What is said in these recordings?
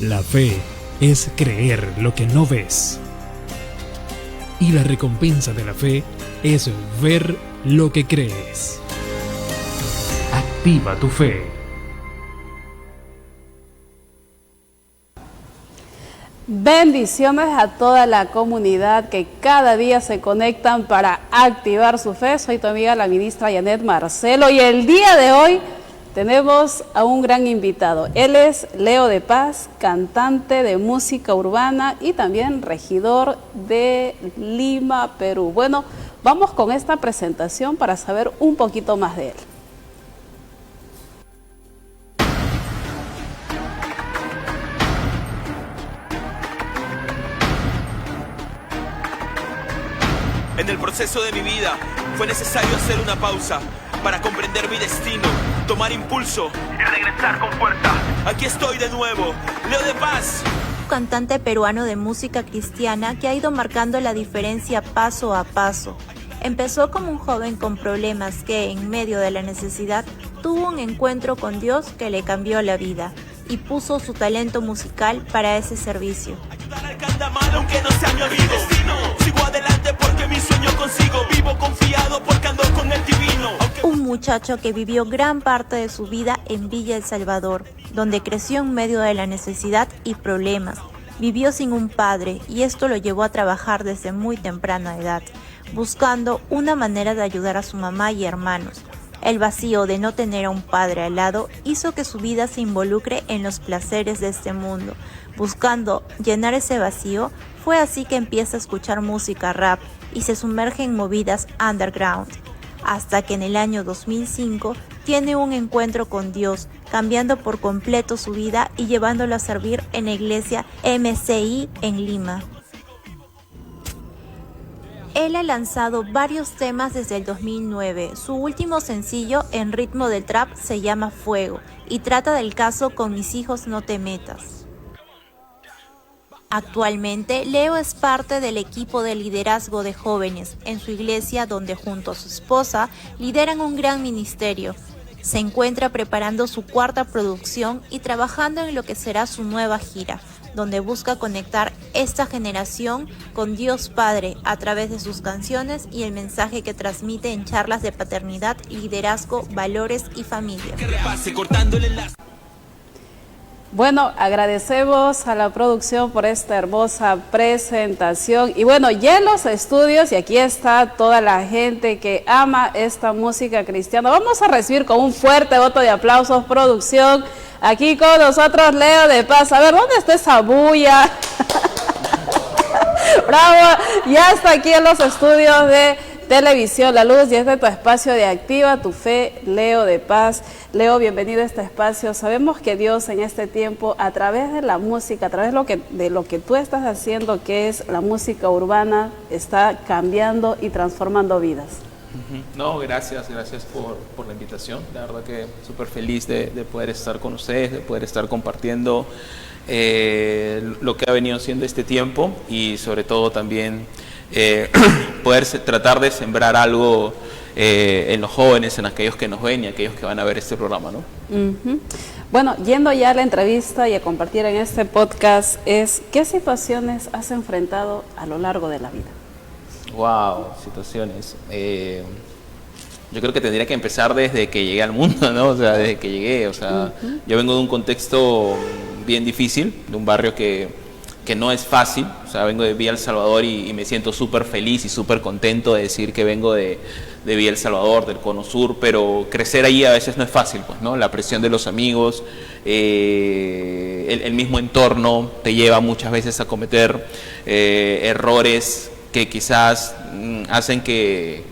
La fe es creer lo que no ves. Y la recompensa de la fe es ver lo que crees. Activa tu fe. Bendiciones a toda la comunidad que cada día se conectan para activar su fe. Soy tu amiga la ministra Janet Marcelo y el día de hoy tenemos a un gran invitado. Él es Leo de Paz, cantante de música urbana y también regidor de Lima, Perú. Bueno, vamos con esta presentación para saber un poquito más de él. En el proceso de mi vida fue necesario hacer una pausa para comprender mi destino, tomar impulso y regresar con fuerza. Aquí estoy de nuevo, Leo de Paz. Cantante peruano de música cristiana que ha ido marcando la diferencia paso a paso. Empezó como un joven con problemas que, en medio de la necesidad, tuvo un encuentro con Dios que le cambió la vida y puso su talento musical para ese servicio. Ayudar al que anda mal aunque no sea mi amigo. Sigo adelante porque mi sueño consigo. Vivo confiado porque ando con el divino. Un muchacho que vivió gran parte de su vida en Villa El Salvador, donde creció en medio de la necesidad y problemas. Vivió sin un padre y esto lo llevó a trabajar desde muy temprana edad, buscando una manera de ayudar a su mamá y hermanos. El vacío de no tener a un padre al lado hizo que su vida se involucre en los placeres de este mundo. Buscando llenar ese vacío, fue así que empieza a escuchar música rap y se sumerge en movidas underground. Hasta que en el año 2005 tiene un encuentro con Dios, cambiando por completo su vida y llevándolo a servir en la iglesia MCI en Lima. Él ha lanzado varios temas desde el 2009. Su último sencillo en ritmo del trap se llama Fuego y trata del caso Con mis hijos no te metas. Actualmente, Leo es parte del equipo de liderazgo de jóvenes en su iglesia donde junto a su esposa lideran un gran ministerio. Se encuentra preparando su cuarta producción y trabajando en lo que será su nueva gira, donde busca conectar esta generación con Dios Padre a través de sus canciones y el mensaje que transmite en charlas de paternidad, liderazgo, valores y familia. Bueno, agradecemos a la producción por esta hermosa presentación. Y bueno, ya en los estudios, y aquí está toda la gente que ama esta música cristiana. Vamos a recibir con un fuerte voto de aplausos, producción. Aquí con nosotros Leo de Paz. A ver, ¿dónde está esa bulla? Bravo, ya está aquí en los estudios de Televisión La Luz y es de tu espacio de Activa tu Fe, Leo de Paz. Leo, bienvenido a este espacio. Sabemos que Dios en este tiempo, a través de la música, a través de lo que tú estás haciendo, que es la música urbana, está cambiando y transformando vidas. No, gracias por la invitación. La verdad que súper feliz de poder estar con ustedes, de poder estar compartiendo lo que ha venido siendo este tiempo y sobre todo también poder tratar de sembrar algo en los jóvenes, en aquellos que nos ven y aquellos que van a ver este programa, ¿no? Bueno, yendo ya a la entrevista y a compartir en este podcast, ¿qué situaciones has enfrentado a lo largo de la vida? Wow, situaciones. Yo creo que tendría que empezar desde que llegué al mundo, ¿no? O sea, desde que llegué. O sea, yo vengo de un contexto bien difícil, de un barrio que no es fácil. O sea, vengo de Villa El Salvador y me siento súper feliz y súper contento de decir que vengo de Villa El Salvador, del Cono Sur, pero crecer ahí a veces no es fácil, pues, ¿no? La presión de los amigos, el mismo entorno te lleva muchas veces a cometer errores que quizás hacen que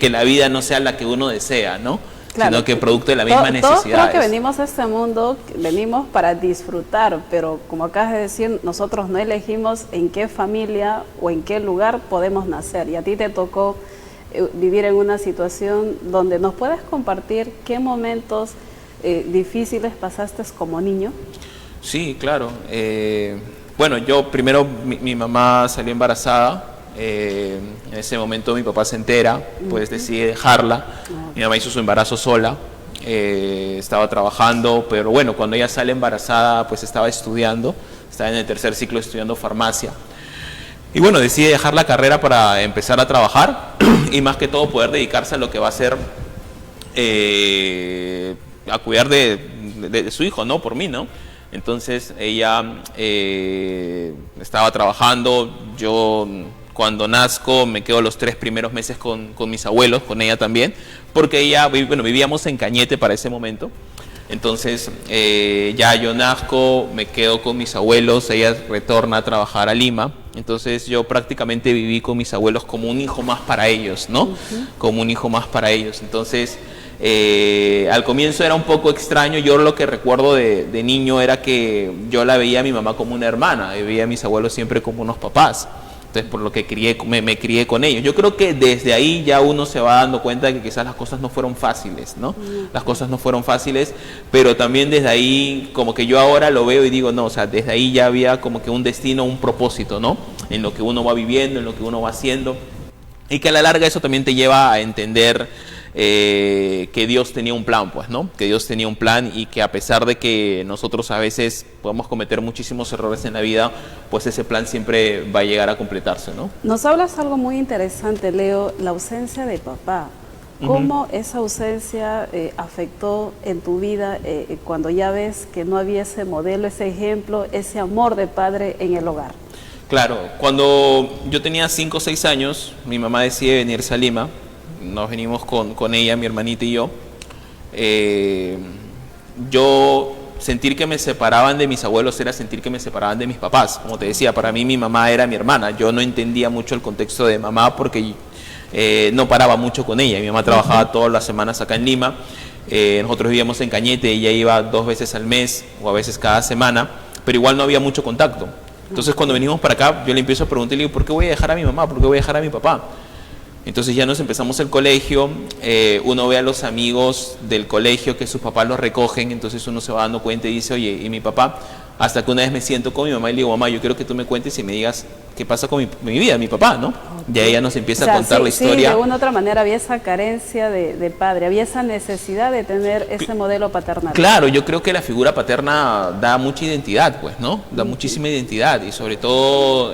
la vida no sea la que uno desea, ¿no? Claro, sino que producto de la misma necesidad. Todos creo que venimos a este mundo, venimos para disfrutar, pero como acabas de decir, nosotros no elegimos en qué familia o en qué lugar podemos nacer. Y a ti te tocó vivir en una situación donde nos puedes compartir qué momentos difíciles pasaste como niño. Sí, claro. Bueno, yo primero, mi mamá salió embarazada. En ese momento mi papá se entera, pues decide dejarla. Mi mamá hizo su embarazo sola. estaba trabajando, pero bueno, cuando ella sale embarazada, pues estaba estudiando, estaba en el tercer ciclo estudiando farmacia. Y bueno, decide dejar la carrera para empezar a trabajar y más que todo poder dedicarse a lo que va a ser a cuidar de su hijo, ¿no? Por mí, ¿no? Entonces ella estaba trabajando, yo cuando nazco me quedo los 3 primeros meses con mis abuelos, con ella también, porque ella, bueno, vivíamos en Cañete para ese momento. Entonces ya yo nazco, me quedo con mis abuelos, ella retorna a trabajar a Lima, entonces yo prácticamente viví con mis abuelos como un hijo más para ellos, ¿no? Como un hijo más para ellos. Entonces al comienzo era un poco extraño, yo lo que recuerdo de niño era que yo la veía a mi mamá como una hermana, y veía a mis abuelos siempre como unos papás. Entonces, por lo que me crié con ellos. Yo creo que desde ahí ya uno se va dando cuenta de que quizás las cosas no fueron fáciles, ¿no? Las cosas no fueron fáciles, pero también desde ahí, como que yo ahora lo veo y digo, no, o sea, desde ahí ya había como que un destino, un propósito, ¿no? En lo que uno va viviendo, en lo que uno va haciendo. Y que a la larga eso también te lleva a entender que Dios tenía un plan, pues, ¿no? Que Dios tenía un plan y que a pesar de que nosotros a veces podemos cometer muchísimos errores en la vida, pues ese plan siempre va a llegar a completarse, ¿no? Nos hablas algo muy interesante, Leo, la ausencia de papá. ¿Cómo esa ausencia afectó en tu vida cuando ya ves que no había ese modelo, ese ejemplo, ese amor de padre en el hogar? Claro, cuando yo tenía 5 o 6 años, mi mamá decide venirse a Lima. Nos venimos con ella, mi hermanita y yo. Yo sentir que me separaban de mis abuelos era sentir que me separaban de mis papás. Como te decía, para mí mi mamá era mi hermana. Yo no entendía mucho el contexto de mamá porque no paraba mucho con ella. Mi mamá trabajaba todas las semanas acá en Lima. Nosotros vivíamos en Cañete, ella iba 2 veces al mes o a veces cada semana, pero igual no había mucho contacto. Entonces cuando venimos para acá, yo le empiezo a preguntar y le digo, ¿por qué voy a dejar a mi mamá? ¿Por qué voy a dejar a mi papá? Entonces ya nos empezamos el colegio, uno ve a los amigos del colegio que sus papás los recogen, entonces uno se va dando cuenta y dice, oye, ¿y mi papá? Hasta que una vez me siento con mi mamá y le digo, mamá, yo quiero que tú me cuentes y me digas qué pasa con mi vida, mi papá, ¿no? Y ella nos empieza a contar la historia. Sí, de una u otra manera había esa carencia de padre, había esa necesidad de tener ese modelo paternal. Claro, yo creo que la figura paterna da mucha identidad, pues, ¿no? Da muchísima identidad y sobre todo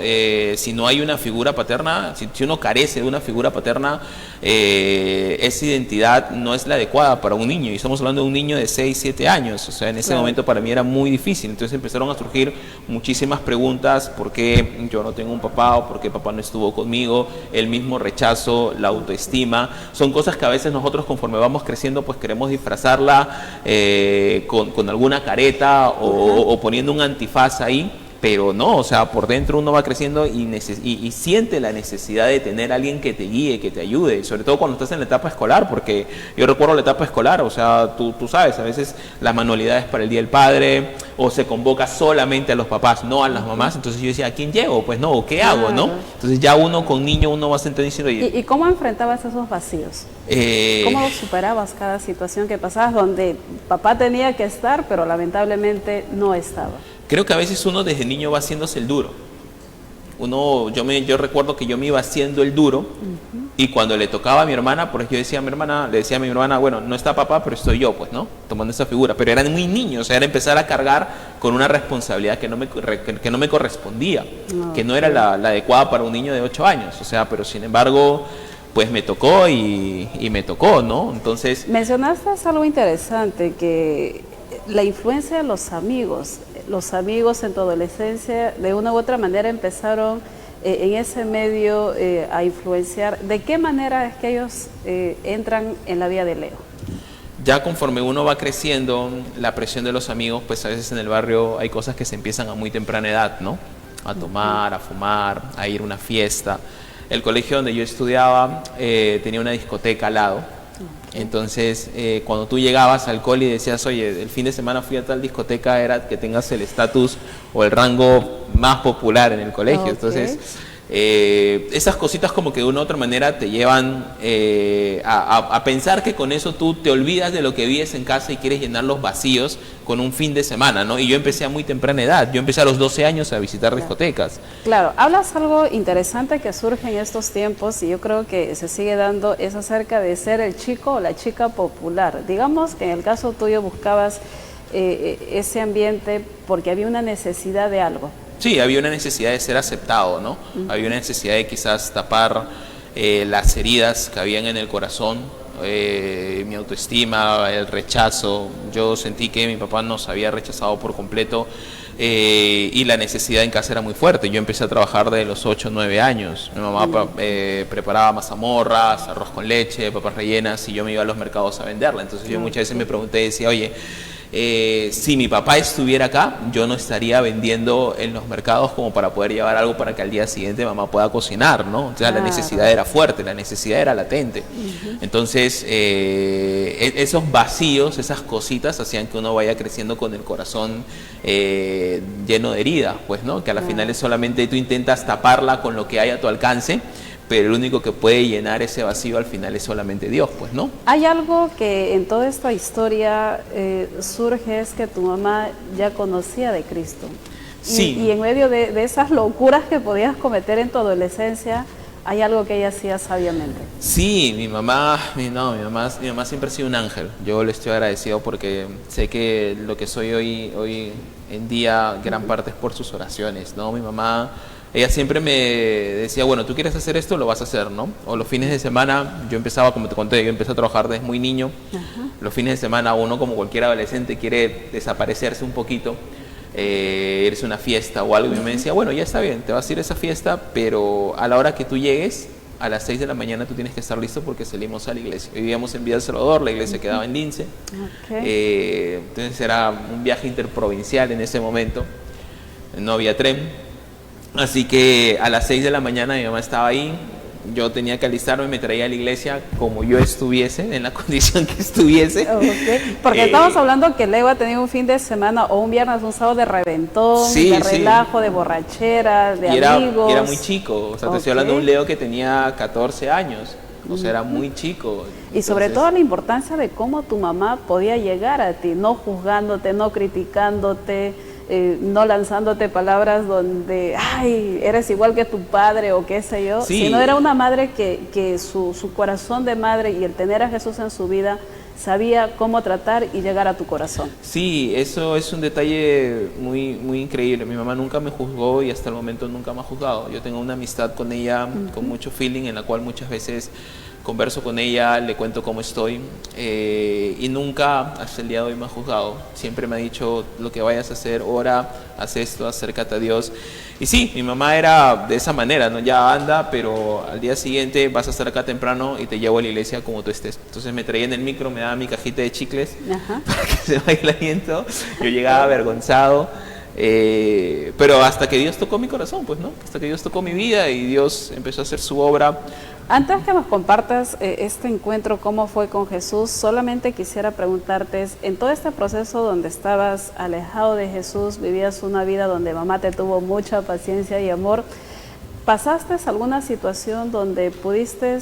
si no hay una figura paterna, si uno carece de una figura paterna, esa identidad no es la adecuada para un niño. Y estamos hablando de un niño de 6, 7 años, o sea, en ese momento para mí era muy difícil. Entonces empezaron a surgir muchísimas preguntas, ¿por qué yo no tengo un papá o por qué papá no estuvo conmigo? El mismo rechazo, la autoestima, son cosas que a veces nosotros conforme vamos creciendo pues queremos disfrazarla con alguna careta o poniendo un antifaz ahí, pero no, o sea, por dentro uno va creciendo y siente la necesidad de tener a alguien que te guíe, que te ayude, sobre todo cuando estás en la etapa escolar, porque yo recuerdo la etapa escolar, o sea, tú sabes, a veces las manualidades para el Día del Padre, o se convoca solamente a los papás, no a las mamás, entonces yo decía, ¿a quién llevo? Pues no, ¿qué hago? ¿No? Entonces ya uno con niño, uno va sentando diciendo... ¿Y cómo enfrentabas esos vacíos? ¿Cómo superabas cada situación que pasabas donde papá tenía que estar, pero lamentablemente no estaba? Creo que a veces uno desde niño va haciéndose el duro. Yo recuerdo que yo me iba haciendo el duro y cuando le tocaba a mi hermana, porque yo le decía a mi hermana, bueno, no está papá, pero estoy yo, pues, ¿no? Tomando esa figura. Pero era muy niño, o sea, era empezar a cargar con una responsabilidad que no me correspondía, que no era la adecuada para un niño de 8 años. O sea, pero sin embargo, pues me tocó y me tocó, ¿no? Entonces... Mencionaste algo interesante, que la influencia de los amigos en tu adolescencia de una u otra manera empezaron en ese medio a influenciar. ¿De qué manera es que ellos entran en la vida de Leo? Ya conforme uno va creciendo, la presión de los amigos, pues a veces en el barrio hay cosas que se empiezan a muy temprana edad, ¿no? A tomar, a fumar, a ir a una fiesta. El colegio donde yo estudiaba tenía una discoteca al lado. Entonces, cuando tú llegabas al cole y decías, oye, el fin de semana fui a tal discoteca, era que tengas el estatus o el rango más popular en el colegio. Okay. Entonces, Esas cositas como que de una u otra manera te llevan a pensar que con eso tú te olvidas de lo que vives en casa y quieres llenar los vacíos con un fin de semana, ¿no? Y yo empecé a muy temprana edad, yo empecé a los 12 años a visitar discotecas. Claro, hablas algo interesante que surge en estos tiempos y yo creo que se sigue dando, es acerca de ser el chico o la chica popular. Digamos que en el caso tuyo buscabas ese ambiente porque había una necesidad de algo. Sí, había una necesidad de ser aceptado, ¿no? Había una necesidad de quizás tapar las heridas que habían en el corazón, mi autoestima, el rechazo. Yo sentí que mi papá nos había rechazado por completo y la necesidad en casa era muy fuerte. Yo empecé a trabajar de los 8 o 9 años. Mi mamá preparaba mazamorras, arroz con leche, papas rellenas y yo me iba a los mercados a venderla. Entonces yo muchas veces me pregunté y decía, oye, si mi papá estuviera acá, yo no estaría vendiendo en los mercados como para poder llevar algo para que al día siguiente mamá pueda cocinar, ¿no? O sea, la necesidad era fuerte, la necesidad era latente. Entonces, esos vacíos, esas cositas hacían que uno vaya creciendo con el corazón lleno de heridas, pues, ¿no? Que a la final es solamente tú intentas taparla con lo que hay a tu alcance, pero el único que puede llenar ese vacío al final es solamente Dios, pues, ¿no? Hay algo que en toda esta historia surge, es que tu mamá ya conocía de Cristo. Sí. Y en medio de esas locuras que podías cometer en tu adolescencia, hay algo que ella hacía sabiamente. Sí, mi mamá siempre ha sido un ángel. Yo le estoy agradecido porque sé que lo que soy hoy en día, gran parte es por sus oraciones, ¿no? Mi mamá, ella siempre me decía, bueno, tú quieres hacer esto, lo vas a hacer, ¿no? O los fines de semana, yo empezaba, como te conté, yo empecé a trabajar desde muy niño. Los fines de semana uno, como cualquier adolescente, quiere desaparecerse un poquito, irse a una fiesta o algo. Y me decía, bueno, ya está bien, te vas a ir a esa fiesta, pero a la hora que tú llegues, a las 6 de la mañana tú tienes que estar listo porque salimos a la iglesia. Vivíamos en Villa El Salvador, la iglesia quedaba en Lince. Entonces era un viaje interprovincial en ese momento, no había tren. Así que a las 6 de la mañana mi mamá estaba ahí, yo tenía que alistarme, me traía a la iglesia como yo estuviese, en la condición que estuviese. Porque estamos hablando que Leo ha tenido un fin de semana o un viernes, un sábado de reventón, de relajo, de borrachera, de amigos. Y era muy chico, o sea, te estoy hablando de un Leo que tenía 14 años, o sea, era muy chico. Y sobre todo la importancia de cómo tu mamá podía llegar a ti, no juzgándote, no criticándote, no lanzándote palabras donde, ay, eres igual que tu padre o qué sé yo, sino era una madre que su corazón de madre y el tener a Jesús en su vida sabía cómo tratar y llegar a tu corazón. Sí, eso es un detalle muy, muy increíble. Mi mamá nunca me juzgó y hasta el momento nunca me ha juzgado. Yo tengo una amistad con ella con mucho feeling, en la cual muchas veces converso con ella, le cuento cómo estoy y nunca hasta el día de hoy me ha juzgado. Siempre me ha dicho, lo que vayas a hacer, ora, haz esto, acércate a Dios. Y sí, mi mamá era de esa manera, ¿no? Ya anda, pero al día siguiente vas a estar acá temprano y te llevo a la iglesia como tú estés. Entonces me traía en el micro, me daba mi cajita de chicles para que se vaya el aliento. Yo llegaba avergonzado. Pero hasta que Dios tocó mi corazón, pues, ¿no? Hasta que Dios tocó mi vida y Dios empezó a hacer su obra. Antes que nos compartas este encuentro, cómo fue con Jesús, solamente quisiera preguntarte, en todo este proceso donde estabas alejado de Jesús, vivías una vida donde mamá te tuvo mucha paciencia y amor, ¿pasaste alguna situación donde pudiste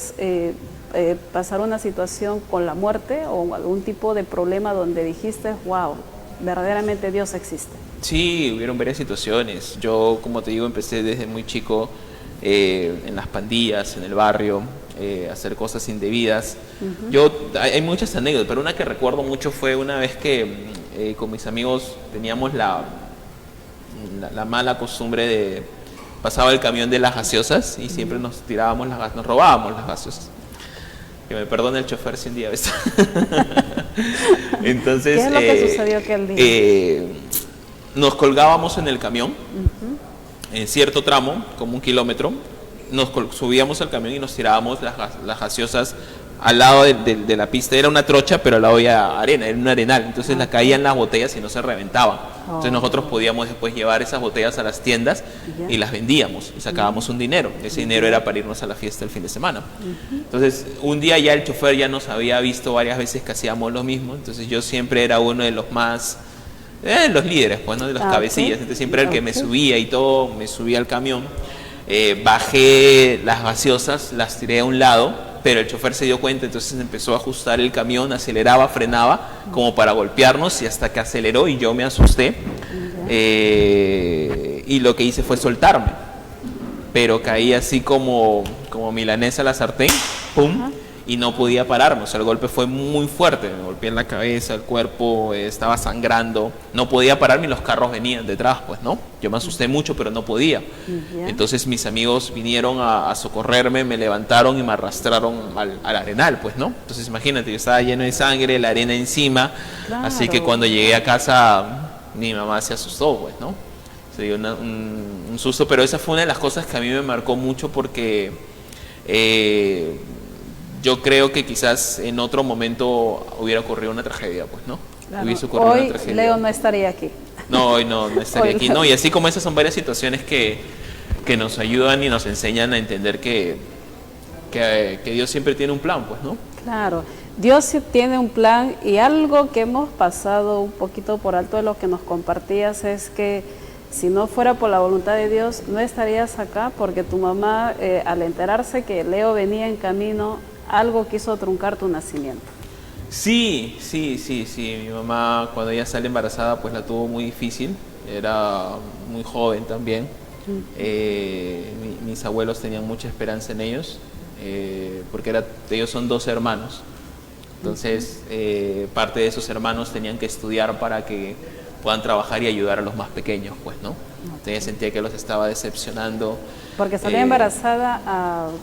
pasar una situación con la muerte o algún tipo de problema donde dijiste, wow, verdaderamente Dios existe? Sí, hubieron varias situaciones. Yo, como te digo, empecé desde muy chico en las pandillas, en el barrio, hacer cosas indebidas. Hay muchas anécdotas, pero una que recuerdo mucho fue una vez que con mis amigos teníamos la mala costumbre de pasaba el camión de las gaseosas y siempre nos tirábamos nos robábamos las gaseosas. Que me perdone el chofer si un día ves. Entonces, ¿qué es lo que sucedió aquel día? Nos colgábamos en el camión, en cierto tramo, como 1 kilómetro, nos subíamos al camión y nos tirábamos las gaseosas al lado de la pista. Era una trocha, pero al lado había arena, era un arenal, entonces la caían las botellas y no se reventaban. Entonces nosotros podíamos después llevar esas botellas a las tiendas y las vendíamos y sacábamos un dinero. Ese dinero era para irnos a la fiesta el fin de semana. Entonces un día ya el chofer ya nos había visto varias veces que hacíamos lo mismo, entonces yo siempre era uno de los más... los líderes, pues, ¿no? De las cabecillas. Entonces siempre el que me subía y todo, me subía al camión. Bajé las gaseosas, las tiré a un lado, pero el chofer se dio cuenta, entonces empezó a ajustar el camión, aceleraba, frenaba, como para golpearnos, y hasta que aceleró y yo me asusté, y lo que hice fue soltarme, pero caí así como milanesa a la sartén, ¡pum!, y no podía pararme. O sea, el golpe fue muy fuerte, me golpeé en la cabeza, el cuerpo estaba sangrando, no podía pararme y los carros venían detrás, pues, ¿no? Yo me asusté mucho, pero no podía. Entonces mis amigos vinieron a socorrerme, me levantaron y me arrastraron al arenal, pues, ¿no? Entonces imagínate, yo estaba lleno de sangre, la arena encima, así que cuando llegué a casa mi mamá se asustó, pues, ¿no? Se dio un susto, pero esa fue una de las cosas que a mí me marcó mucho porque yo creo que quizás en otro momento hubiera ocurrido una tragedia, pues, ¿no? Claro. Hubiese ocurrido Hoy una tragedia. Leo no estaría aquí. No, hoy no estaría aquí. No, y así como esas son varias situaciones que nos ayudan y nos enseñan a entender que Dios siempre tiene un plan, pues, ¿no? Claro, Dios sí tiene un plan, y algo que hemos pasado un poquito por alto de lo que nos compartías es que si no fuera por la voluntad de Dios no estarías acá, porque tu mamá al enterarse que Leo venía en camino, algo quiso truncar tu nacimiento. Sí. Mi mamá, cuando ella sale embarazada, pues la tuvo muy difícil. Era muy joven también. Mis abuelos tenían mucha esperanza en ellos, porque ellos son 2 hermanos. Entonces, parte de esos hermanos tenían que estudiar para que puedan trabajar y ayudar a los más pequeños, pues, ¿no? Entonces ella sentía que los estaba decepcionando. Porque salió embarazada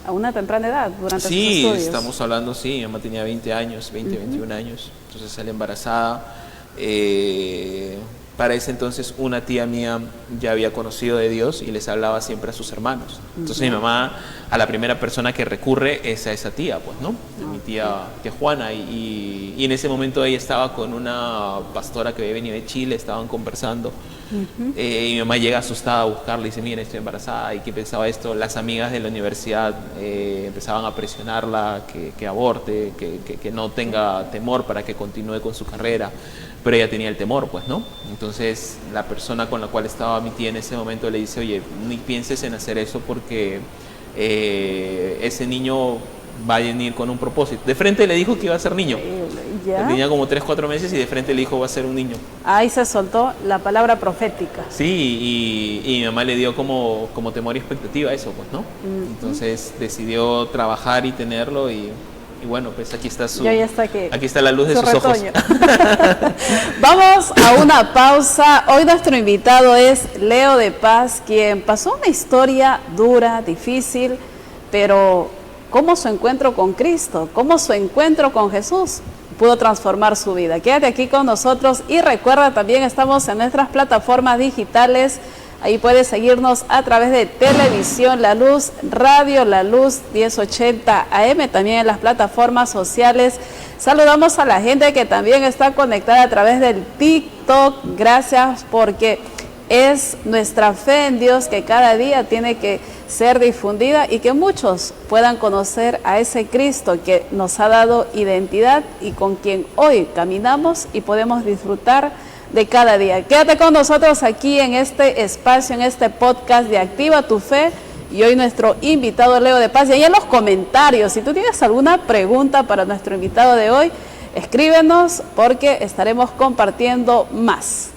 a una temprana edad durante sus estudios. Sí, estamos hablando, mi mamá tenía 20 años, 21 años, entonces sale embarazada. Para ese entonces una tía mía ya había conocido de Dios y les hablaba siempre a sus hermanos. Entonces mi mamá, a la primera persona que recurre es a esa tía, pues, ¿no? Mi tía Juana, y en ese momento ella estaba con una pastora que había venido de Chile, estaban conversando. Y mi mamá llega asustada a buscarla y dice: mira, estoy embarazada. ¿Y qué pensaba esto? Las amigas de la universidad empezaban a presionarla que aborte, que no tenga temor para que continúe con su carrera, pero ella tenía el temor, pues, ¿no? Entonces la persona con la cual estaba mi tía en ese momento le dice: oye, ni pienses en hacer eso porque ese niño va a venir con un propósito. De frente le dijo que iba a ser niño. Tenía como 3-4 meses y de frente le dijo: va a ser un niño. Ahí se soltó la palabra profética. Sí, y mi mamá le dio como temor y expectativa a eso, pues, ¿no? Entonces decidió trabajar y tenerlo, y bueno, pues aquí está aquí está la luz de sus ojos. Vamos a una pausa. Hoy nuestro invitado es Leo de Paz, quien pasó una historia dura, difícil, pero cómo su encuentro con Cristo, cómo su encuentro con Jesús pudo transformar su vida. Quédate aquí con nosotros y recuerda, también estamos en nuestras plataformas digitales. Ahí puedes seguirnos a través de Televisión La Luz, Radio La Luz 1080 AM, también en las plataformas sociales. Saludamos a la gente que también está conectada a través del TikTok. Gracias, porque es nuestra fe en Dios que cada día tiene que ser difundida y que muchos puedan conocer a ese Cristo que nos ha dado identidad y con quien hoy caminamos y podemos disfrutar de cada día. Quédate con nosotros aquí en este espacio, en este podcast de Activa tu Fe, y hoy nuestro invitado Leo de Paz. Y ahí en los comentarios, si tú tienes alguna pregunta para nuestro invitado de hoy, escríbenos porque estaremos compartiendo más.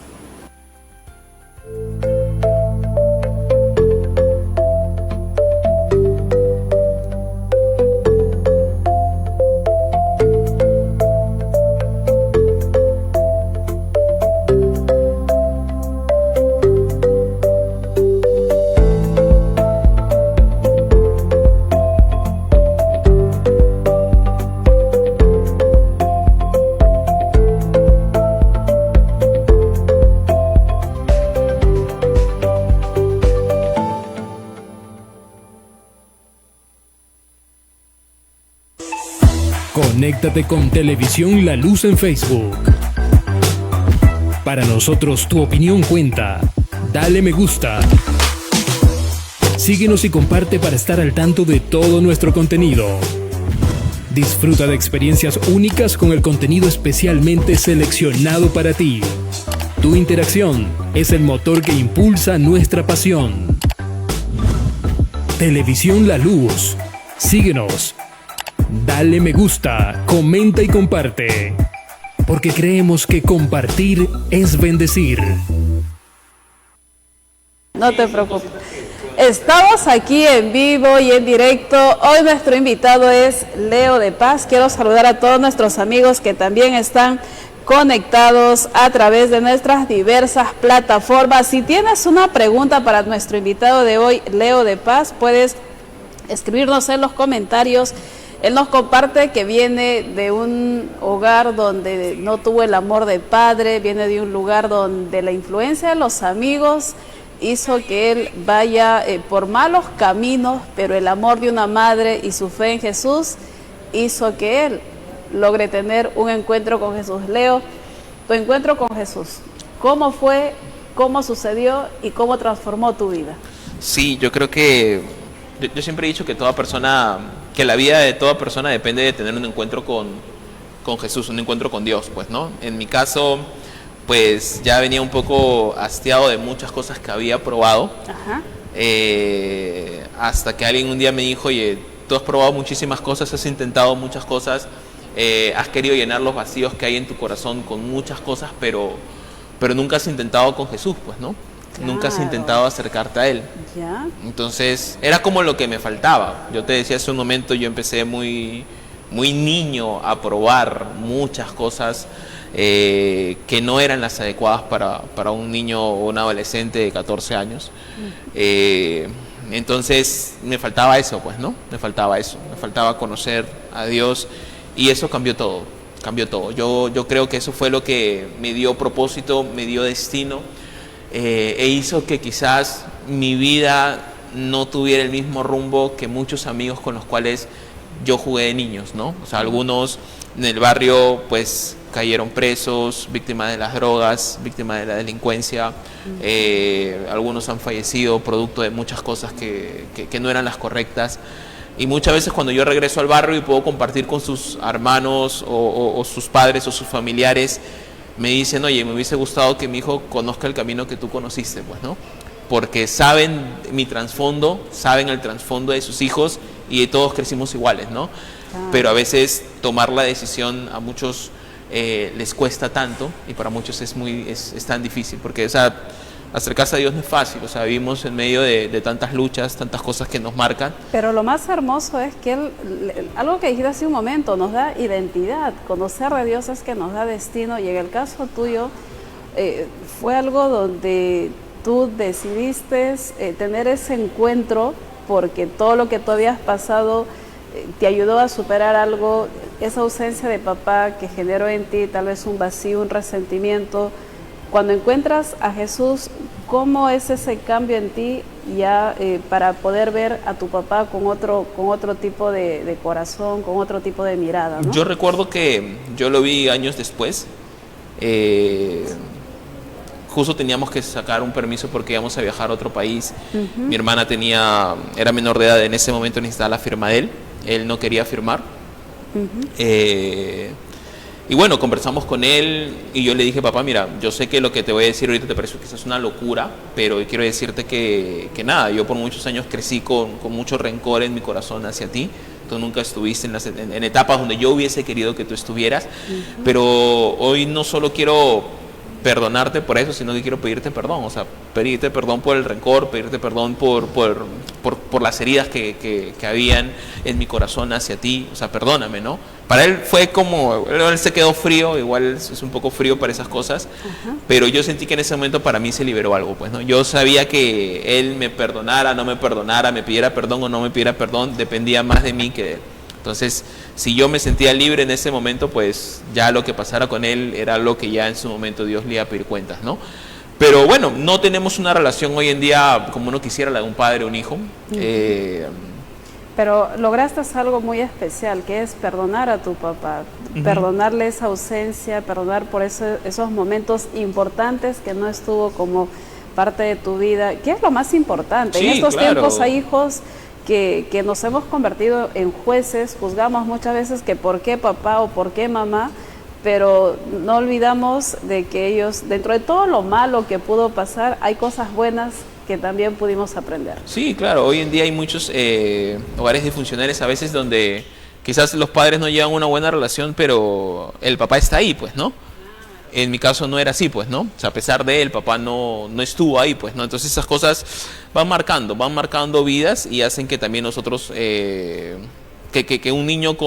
Conéctate con Televisión La Luz en Facebook. Para nosotros tu opinión cuenta. Dale me gusta. Síguenos y comparte para estar al tanto de todo nuestro contenido. Disfruta de experiencias únicas con el contenido especialmente seleccionado para ti. Tu interacción es el motor que impulsa nuestra pasión. Televisión La Luz. Síguenos. Dale me gusta, comenta y comparte. Porque creemos que compartir es bendecir. No te preocupes. Estamos aquí en vivo y en directo. Hoy nuestro invitado es Leo de Paz. Quiero saludar a todos nuestros amigos que también están conectados a través de nuestras diversas plataformas. Si tienes una pregunta para nuestro invitado de hoy, Leo de Paz, puedes escribirnos en los comentarios. Él nos comparte que viene de un hogar donde no tuvo el amor de padre, viene de un lugar donde la influencia de los amigos hizo que él vaya por malos caminos, pero el amor de una madre y su fe en Jesús hizo que él logre tener un encuentro con Jesús. Leo, tu encuentro con Jesús, ¿cómo fue, cómo sucedió y cómo transformó tu vida? Sí, yo creo que yo siempre he dicho que toda persona, que la vida de toda persona depende de tener un encuentro con Jesús, un encuentro con Dios, pues, ¿no? En mi caso, pues ya venía un poco hastiado de muchas cosas que había probado. Ajá. Hasta que alguien un día me dijo, oye, tú has probado muchísimas cosas, has intentado muchas cosas, has querido llenar los vacíos que hay en tu corazón con muchas cosas, pero nunca has intentado con Jesús, pues, ¿no? Claro. Nunca has intentado acercarte a Él. ¿Ya? Entonces, era como lo que me faltaba. Yo te decía hace un momento, yo empecé muy niño a probar muchas cosas que no eran las adecuadas para un niño o un adolescente de 14 años. Entonces, me faltaba eso, pues, ¿no? Me faltaba conocer a Dios y eso cambió todo, Yo creo que eso fue lo que me dio propósito, me dio destino. E hizo que quizás mi vida no tuviera el mismo rumbo que muchos amigos con los cuales yo jugué de niños, ¿no? O sea, algunos en el barrio pues cayeron presos, víctimas de las drogas, víctimas de la delincuencia, algunos han fallecido producto de muchas cosas que no eran las correctas. Y muchas veces cuando yo regreso al barrio y puedo compartir con sus hermanos o sus padres o sus familiares, me dicen, oye, me hubiese gustado que mi hijo conozca el camino que tú conociste, pues, ¿no? Porque saben mi trasfondo, saben el trasfondo de sus hijos y todos crecimos iguales, ¿no? Pero a veces tomar la decisión a muchos les cuesta tanto y para muchos es tan difícil, porque, o sea, acercarse a Dios no es fácil, o sea, vivimos en medio de tantas luchas, tantas cosas que nos marcan. Pero lo más hermoso es que algo que dijiste hace un momento, nos da identidad. Conocer de Dios es que nos da destino, y en el caso tuyo fue algo donde tú decidiste tener ese encuentro porque todo lo que tú habías pasado te ayudó a superar algo, esa ausencia de papá que generó en ti tal vez un vacío, un resentimiento. Cuando encuentras a Jesús, ¿cómo es ese cambio en ti ya para poder ver a tu papá con otro tipo de corazón, con otro tipo de mirada, ¿no? Yo recuerdo que yo lo vi años después. Justo teníamos que sacar un permiso porque íbamos a viajar a otro país. Mi hermana era menor de edad, en ese momento necesitaba la firma de él. Él no quería firmar. Y bueno, conversamos con él y yo le dije, papá, mira, yo sé que lo que te voy a decir ahorita te parece que eso es una locura, pero quiero decirte que nada, yo por muchos años crecí con mucho rencor en mi corazón hacia ti. Tú nunca estuviste en etapas donde yo hubiese querido que tú estuvieras, pero hoy no solo quiero perdonarte por eso, sino que quiero pedirte perdón, o sea, pedirte perdón por el rencor, pedirte perdón por las heridas que habían en mi corazón hacia ti, o sea, perdóname, ¿no? Para él fue como, él se quedó frío, igual es un poco frío para esas cosas, pero yo sentí que en ese momento para mí se liberó algo, pues, ¿no? Yo sabía que él me perdonara, no me perdonara, me pidiera perdón o no me pidiera perdón, dependía más de mí que de él. Entonces, si yo me sentía libre en ese momento, pues ya lo que pasara con él era lo que ya en su momento Dios le iba a pedir cuentas, ¿no? Pero bueno, no tenemos una relación hoy en día como uno quisiera, la de un padre o un hijo. Pero lograste algo muy especial, que es perdonar a tu papá, perdonarle esa ausencia, perdonar por esos momentos importantes que no estuvo como parte de tu vida, que es lo más importante. Sí, en estos claro. tiempos hay hijos que nos hemos convertido en jueces, juzgamos muchas veces que por qué papá o por qué mamá, pero no olvidamos de que ellos, dentro de todo lo malo que pudo pasar, hay cosas buenas que también pudimos aprender. Sí, claro, hoy en día hay muchos hogares disfuncionales a veces donde quizás los padres no llevan una buena relación, pero el papá está ahí, pues, ¿no? En mi caso no era así, pues, ¿no? O sea, a pesar de él, papá no estuvo ahí, pues, ¿no? Entonces esas cosas van marcando vidas y hacen que también nosotros, que un niño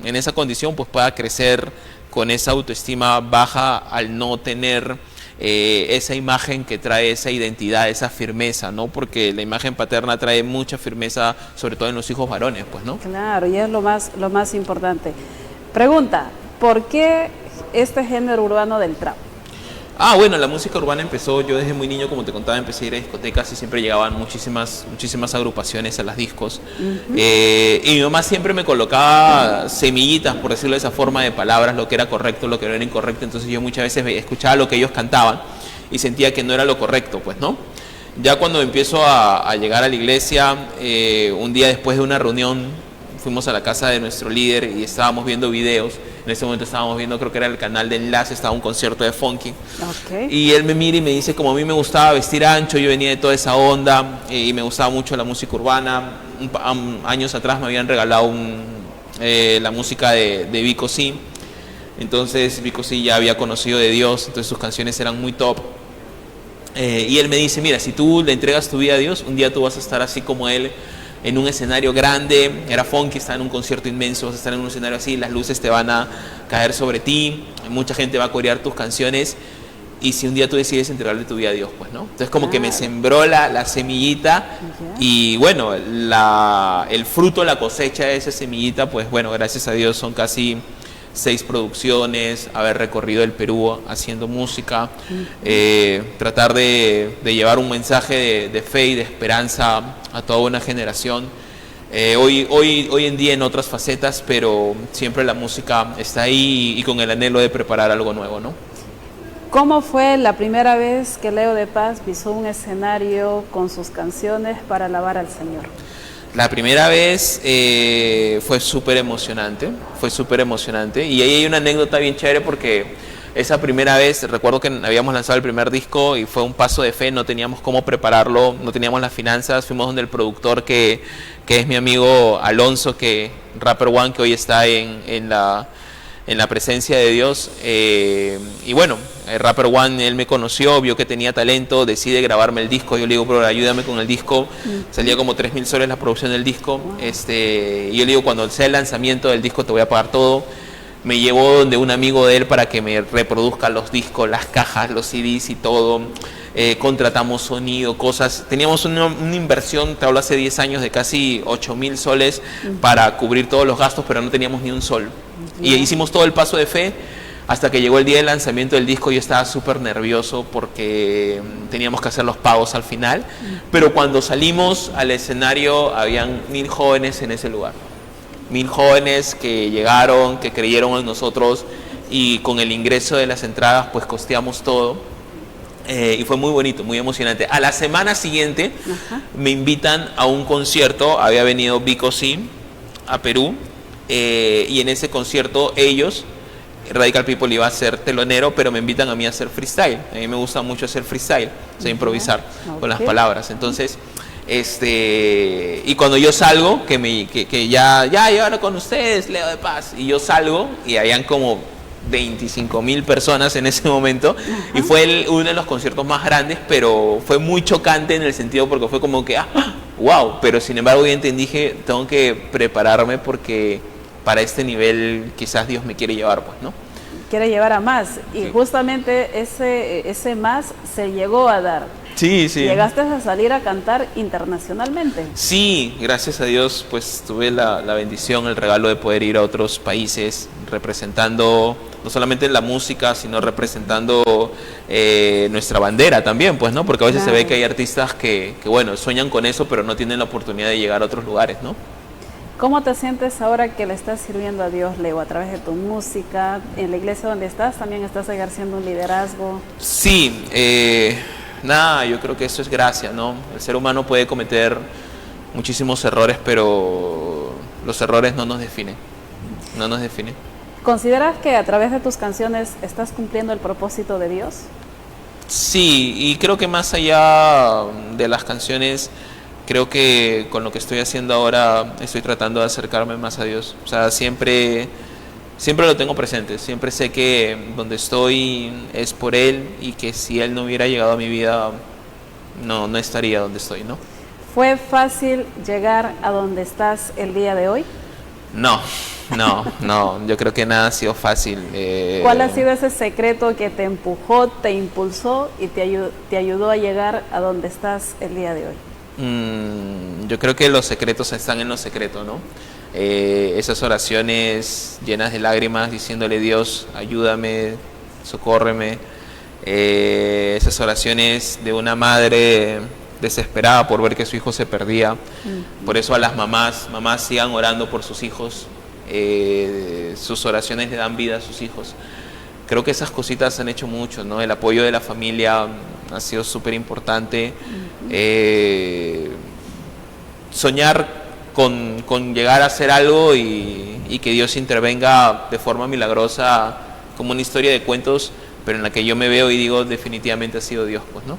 en esa condición, pues, pueda crecer con esa autoestima baja al no tener esa imagen que trae esa identidad, esa firmeza, ¿no? Porque la imagen paterna trae mucha firmeza, sobre todo en los hijos varones, pues, ¿no? Claro, y es lo más importante. Pregunta, ¿por qué este género urbano del trap? Bueno, la música urbana empezó, yo desde muy niño, como te contaba, empecé a ir a discotecas y siempre llegaban muchísimas agrupaciones a las discos. Y mi mamá siempre me colocaba semillitas, por decirlo de esa forma, de palabras, lo que era correcto, lo que no era incorrecto. Entonces yo muchas veces escuchaba lo que ellos cantaban y sentía que no era lo correcto, pues, ¿no? Ya cuando empiezo a llegar a la iglesia, un día después de una reunión, fuimos a la casa de nuestro líder y estábamos viendo videos. En ese momento estábamos viendo, creo que era el canal de Enlace, estaba un concierto de Funky. Okay. Y él me mira y me dice, como a mí me gustaba vestir ancho, yo venía de toda esa onda y me gustaba mucho la música urbana. Años atrás me habían regalado la música de Vico C. Entonces Vico C ya había conocido de Dios, entonces sus canciones eran muy top. Y él me dice, mira, si tú le entregas tu vida a Dios, un día tú vas a estar así como él, en un escenario grande. Era Funky, está en un concierto inmenso, vas a estar en un escenario así, las luces te van a caer sobre ti, mucha gente va a corear tus canciones, y si un día tú decides entregarle tu vida a Dios, pues, ¿no? Entonces como que me sembró la semillita, y bueno, el fruto, la cosecha de esa semillita, pues bueno, gracias a Dios son casi 6 producciones, haber recorrido el Perú haciendo música, tratar de llevar un mensaje de fe y de esperanza a toda una generación. Hoy en día en otras facetas, pero siempre la música está ahí y con el anhelo de preparar algo nuevo, ¿no? ¿Cómo fue la primera vez que Leo de Paz pisó un escenario con sus canciones para alabar al Señor? La primera vez fue súper emocionante, y ahí hay una anécdota bien chévere porque esa primera vez, recuerdo que habíamos lanzado el primer disco y fue un paso de fe, no teníamos cómo prepararlo, no teníamos las finanzas, fuimos donde el productor que es mi amigo Alonso, Rapper One, que hoy está en la presencia de Dios, y bueno, el Rapper One, él me conoció, vio que tenía talento, decide grabarme el disco. Yo le digo, bro, ayúdame con el disco. Salía como 3.000 soles la producción del disco. Y yo le digo, cuando sea el lanzamiento del disco te voy a pagar todo. Me llevó donde un amigo de él para que me reproduzca los discos, las cajas, los CDs y todo. Contratamos sonido, cosas. Teníamos una inversión, te hablo hace 10 años, de casi 8.000 soles para cubrir todos los gastos, pero no teníamos ni un sol. Y hicimos todo el paso de fe hasta que llegó el día del lanzamiento del disco. Yo estaba súper nervioso porque teníamos que hacer los pagos al final, pero cuando salimos al escenario habían 1.000 jóvenes en ese lugar. 1.000 jóvenes que llegaron, que creyeron en nosotros, y con el ingreso de las entradas pues costeamos todo. Y fue muy bonito, muy emocionante. A la semana siguiente me invitan a un concierto. Había venido Vico C a Perú, y en ese concierto ellos, Radical People, iba a ser telonero, pero me invitan a mí a hacer freestyle. A mí me gusta mucho hacer freestyle, o sea, improvisar con las palabras. Entonces, y cuando yo salgo, que ya y ahora con ustedes, Leo de Paz, y yo salgo y habían como 25.000 personas en ese momento, y fue uno de los conciertos más grandes, pero fue muy chocante en el sentido porque fue como que wow, pero sin embargo yo entendí que tengo que prepararme porque para este nivel quizás Dios me quiere llevar, pues, ¿no? Quiere llevar a más, y justamente ese más se llegó a dar. Sí. ¿Llegaste a salir a cantar internacionalmente? Sí, gracias a Dios, pues tuve la bendición, el regalo de poder ir a otros países representando no solamente la música, sino representando nuestra bandera también, pues, ¿no? Porque a veces se ve que hay artistas que bueno, sueñan con eso, pero no tienen la oportunidad de llegar a otros lugares, ¿no? ¿Cómo te sientes ahora que le estás sirviendo a Dios, Leo, a través de tu música? En la iglesia donde estás también estás ejerciendo un liderazgo. Sí, yo creo que eso es gracia, ¿no? El ser humano puede cometer muchísimos errores, pero los errores no nos definen. ¿Consideras que a través de tus canciones estás cumpliendo el propósito de Dios? Sí, y creo que más allá de las canciones, creo que con lo que estoy haciendo ahora estoy tratando de acercarme más a Dios. O sea, siempre lo tengo presente, siempre sé que donde estoy es por Él y que si Él no hubiera llegado a mi vida, no estaría donde estoy, ¿no? ¿Fue fácil llegar a donde estás el día de hoy? No, yo creo que nada ha sido fácil. ¿Cuál ha sido ese secreto que te empujó, te impulsó y te ayudó a llegar a donde estás el día de hoy? Yo creo que los secretos están en lo secreto, ¿no? Esas oraciones llenas de lágrimas diciéndole: Dios, ayúdame, socórreme. Esas oraciones de una madre desesperada por ver que su hijo se perdía. Por eso a las mamás sigan orando por sus hijos. Sus oraciones le dan vida a sus hijos. Creo que esas cositas han hecho mucho, ¿no? El apoyo de la familia ha sido súper importante. Soñar con llegar a hacer algo y que Dios intervenga de forma milagrosa, como una historia de cuentos, pero en la que yo me veo y digo, definitivamente ha sido Dios, pues, ¿no?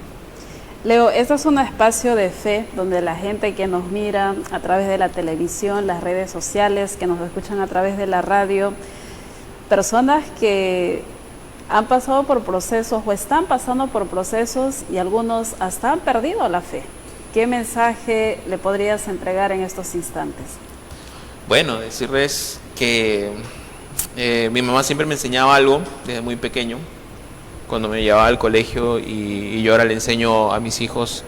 Leo, este es un espacio de fe donde la gente que nos mira a través de la televisión, las redes sociales, que nos escuchan a través de la radio, personas que han pasado por procesos o están pasando por procesos y algunos hasta han perdido la fe. ¿Qué mensaje le podrías entregar en estos instantes? Bueno, decirles que mi mamá siempre me enseñaba algo desde muy pequeño, cuando me llevaba al colegio, y yo ahora le enseño a mis hijos.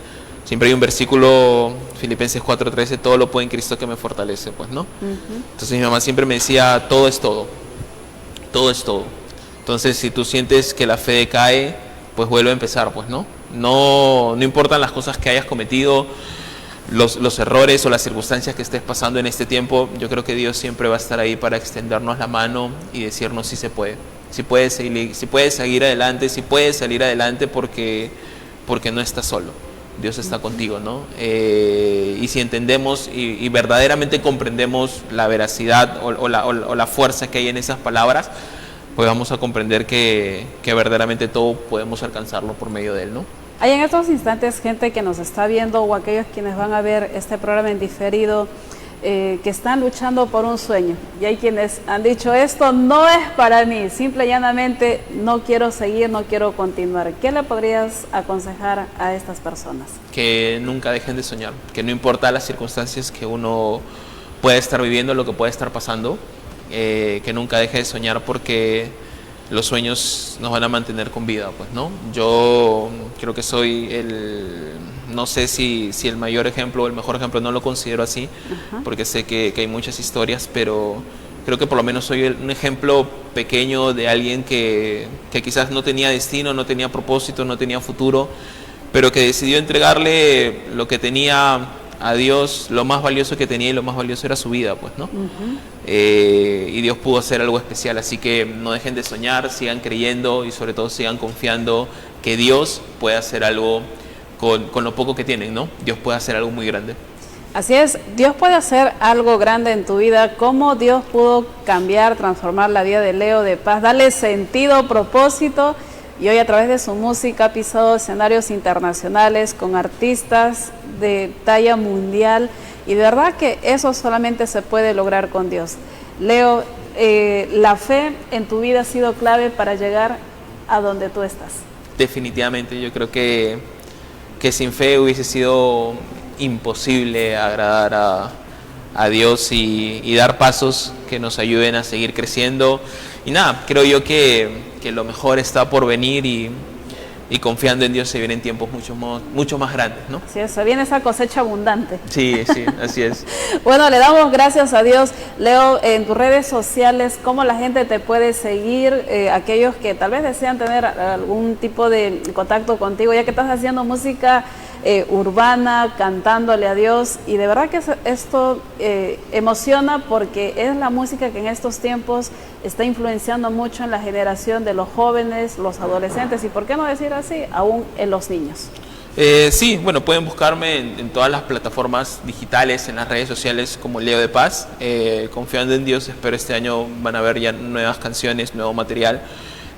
Siempre hay un versículo, Filipenses 4:13, todo lo puede en Cristo que me fortalece, pues, ¿no? Entonces mi mamá siempre me decía, todo es todo, todo es todo. Entonces, si tú sientes que la fe decae, pues vuelve a empezar, pues, ¿no? No importan las cosas que hayas cometido, los errores o las circunstancias que estés pasando en este tiempo. Yo creo que Dios siempre va a estar ahí para extendernos la mano y decirnos si se puede. Si puedes seguir adelante, si puedes salir adelante, porque no estás solo. Dios está contigo, ¿no? Y si entendemos y verdaderamente comprendemos la veracidad o la fuerza que hay en esas palabras, pues vamos a comprender que verdaderamente todo podemos alcanzarlo por medio de Él, ¿no? Hay en estos instantes gente que nos está viendo, o aquellos quienes van a ver este programa en diferido, que están luchando por un sueño, y hay quienes han dicho, esto no es para mí, simple y llanamente no quiero seguir, no quiero continuar. ¿Qué le podrías aconsejar a estas personas? Que nunca dejen de soñar, que no importa las circunstancias que uno pueda estar viviendo, lo que pueda estar pasando, que nunca deje de soñar, porque los sueños nos van a mantener con vida, pues, ¿no? Yo creo que soy no sé si el mayor ejemplo o el mejor ejemplo, no lo considero así, porque sé que hay muchas historias, pero creo que por lo menos soy un ejemplo pequeño de alguien que quizás no tenía destino, no tenía propósito, no tenía futuro, pero que decidió entregarle lo que tenía a Dios, lo más valioso que tenía, y lo más valioso era su vida, pues, ¿no? Y Dios pudo hacer algo especial, así que no dejen de soñar, sigan creyendo y sobre todo sigan confiando que Dios puede hacer algo con lo poco que tienen, ¿no? Dios puede hacer algo muy grande. Así es, Dios puede hacer algo grande en tu vida. ¿Cómo Dios pudo cambiar, transformar la vida de Leo de Paz, darle sentido, propósito? Y hoy a través de su música ha pisado escenarios internacionales con artistas de talla mundial, y de verdad que eso solamente se puede lograr con Dios. Leo, la fe en tu vida ha sido clave para llegar a donde tú estás. Definitivamente, yo creo que sin fe hubiese sido imposible agradar a Dios y dar pasos que nos ayuden a seguir creciendo. Y nada, creo yo que lo mejor está por venir, y confiando en Dios se vienen tiempos mucho más grandes, ¿no? Sí, se viene esa cosecha abundante. Sí, así es. Bueno, le damos gracias a Dios. Leo, en tus redes sociales, ¿cómo la gente te puede seguir? Aquellos que tal vez desean tener algún tipo de contacto contigo, ya que estás haciendo música urbana, cantándole a Dios, y de verdad que esto emociona, porque es la música que en estos tiempos está influenciando mucho en la generación de los jóvenes, los adolescentes, y por qué no decir así, aún en los niños. Sí, bueno, pueden buscarme en todas las plataformas digitales, en las redes sociales, como Leo de Paz. Confiando en Dios, espero este año van a ver ya nuevas canciones, nuevo material.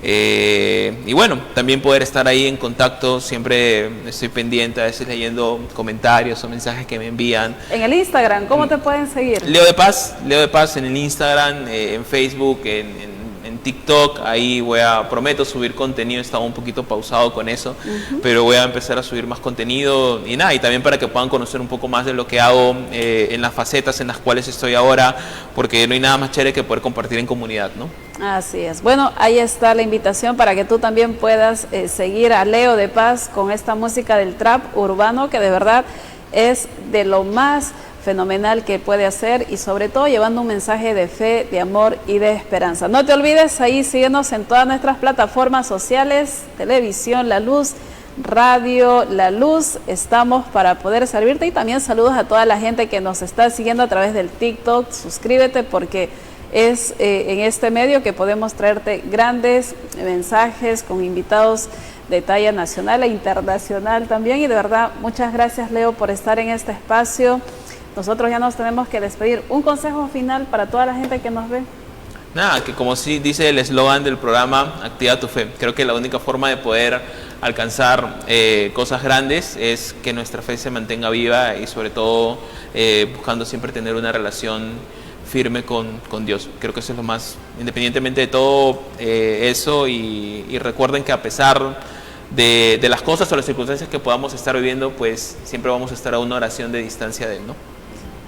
Y bueno, también poder estar ahí en contacto, siempre estoy pendiente, a veces leyendo comentarios o mensajes que me envían. En el Instagram, ¿cómo te pueden seguir? Leo de Paz en el Instagram, en Facebook, en TikTok. Ahí prometo subir contenido, estaba un poquito pausado con eso, pero voy a empezar a subir más contenido y nada, y también para que puedan conocer un poco más de lo que hago en las facetas en las cuales estoy ahora, porque no hay nada más chévere que poder compartir en comunidad, ¿no? Así es. Bueno, ahí está la invitación para que tú también puedas seguir a Leo de Paz con esta música del trap urbano, que de verdad es de lo más fenomenal que puede hacer, y sobre todo llevando un mensaje de fe, de amor y de esperanza. No te olvides, ahí síguenos en todas nuestras plataformas sociales, televisión La Luz, radio La Luz, estamos para poder servirte, y también saludos a toda la gente que nos está siguiendo a través del TikTok. Suscríbete, porque es en este medio que podemos traerte grandes mensajes con invitados de talla nacional e internacional también, y de verdad muchas gracias, Leo, por estar en este espacio. Nosotros ya nos tenemos que despedir. Un consejo final para toda la gente que nos ve. Nada, que como sí dice el eslogan del programa, activa tu fe. Creo que la única forma de poder alcanzar cosas grandes es que nuestra fe se mantenga viva, y sobre todo buscando siempre tener una relación firme con Dios. Creo que eso es lo más, independientemente de todo eso, y recuerden que a pesar de las cosas o las circunstancias que podamos estar viviendo, pues siempre vamos a estar a una oración de distancia de Él, ¿no?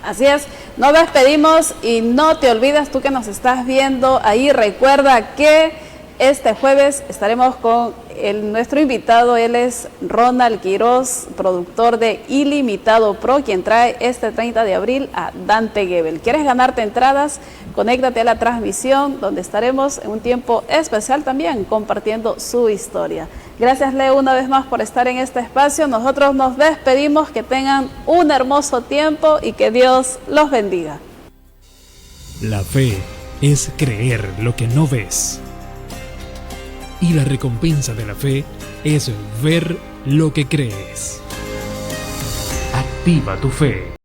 Así es, nos despedimos, y no te olvides, tú que nos estás viendo ahí, recuerda que este jueves estaremos con nuestro invitado. Él es Ronald Quiroz, productor de Ilimitado Pro, quien trae este 30 de abril a Dante Gebel. ¿Quieres ganarte entradas? Conéctate a la transmisión, donde estaremos en un tiempo especial también compartiendo su historia. Gracias, Leo, una vez más por estar en este espacio. Nosotros nos despedimos, que tengan un hermoso tiempo y que Dios los bendiga. La fe es creer lo que no ves. Y la recompensa de la fe es ver lo que crees. Activa tu fe.